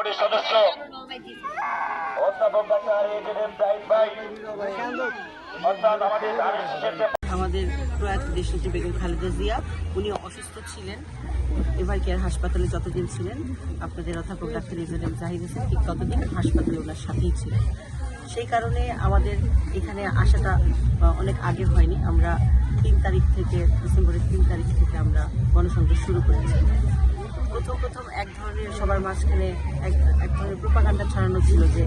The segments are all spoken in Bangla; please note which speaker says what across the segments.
Speaker 1: কমিটির সদস্য অধ্যাপক ডাক্তার এ.জে.এম. জাহিদ ভাই, অর্থাৎ আমাদের ধানের শীষের যে
Speaker 2: আমাদের প্রয়াত দেশনেত্রী বেগম খালেদা জিয়া, উনি অসুস্থ ছিলেন, এভার কেয়ার হাসপাতালে যতদিন ছিলেন আপনাদের অধ্যাপক ডাক্তার এ.জে.এম. জাহিদ হোসেন ঠিক ততদিন হাসপাতালে ওনার সাথেই ছিলেন। সেই কারণে আমাদের এখানে আসাটা অনেক আগে হয়নি। আমরা 3 তারিখ থেকে, ডিসেম্বরের 3 তারিখ থেকে আমরা গণসংযোগ শুরু করেছি। প্রথম এক ধরনের সবার মাঝখানে এক ধরনের প্রোপাগান্ডা ছড়ানো ছিল যে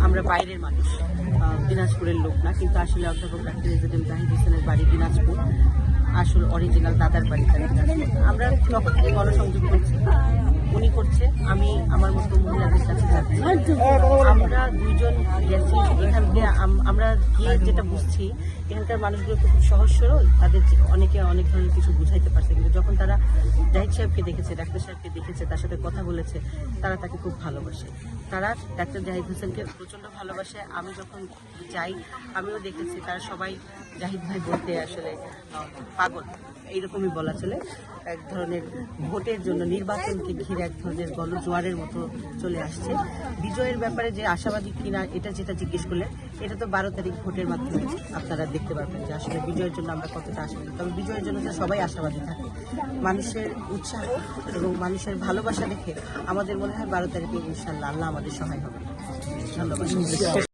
Speaker 2: আমরা বাইরের মানুষ, দিনাজপুরের লোক না, কিন্তু আসলে অধ্যাপক ডাক্তার এ.জে.এম. জাহিদ হোসেনের বাড়ি দিনাজপুর, আসলে অরিজিনাল দাদার বাড়ি দিনাজপুর। আমরা তখন থেকে গণসংযোগ করছি, উনি করছে, আমি আমার মতো মহিলাদের কাছে যাচ্ছি। আমরা দুইজন গেছি এখান থেকে। আমরা গিয়ে যেটা বুঝছি, এখানকার মানুষগুলো খুব সহজ সরল, তাদের অনেকে অনেক ধরনের কিছু বুঝাইতে পারছে, কিন্তু যখন তারা জাহিদ সাহেবকে দেখেছে, ডাক্তার সাহেবকে দেখেছে, তার সাথে কথা বলেছে, তারা তাকে খুব ভালোবাসে। তারা ডাক্তার জাহিদ হোসেনকে প্রচণ্ড ভালোবাসে। আমি যখন যাই আমিও দেখেছি তারা সবাই জাহিদ ভাই বলতে আসলে পাগল, এইরকমই বলা চলে। এক ধরনের ভোটের জন্য, নির্বাচনকে ঘিরে এক ধরনের গণজোয়ারের মতো চলে আসছে। বিজয়ের ব্যাপারে যে আশাবাদী কিনা এটা যেটা জিজ্ঞেস করলে, এটা তো 12 তারিখ ভোটের মাধ্যমে আপনারা দেখতে পারবেন যে আসলে বিজয়ের জন্য আমরা কতটা আশাবাদী। তবে বিজয়ের জন্য যে সবাই আশাবাদী থাকে, মানুষের উৎসাহ এবং মানুষের ভালোবাসা দেখে আমাদের মনে হয় 12 তারিখে ইনশাআল্লাহ আল্লাহ আমাদের সহায় হবে। ধন্যবাদ।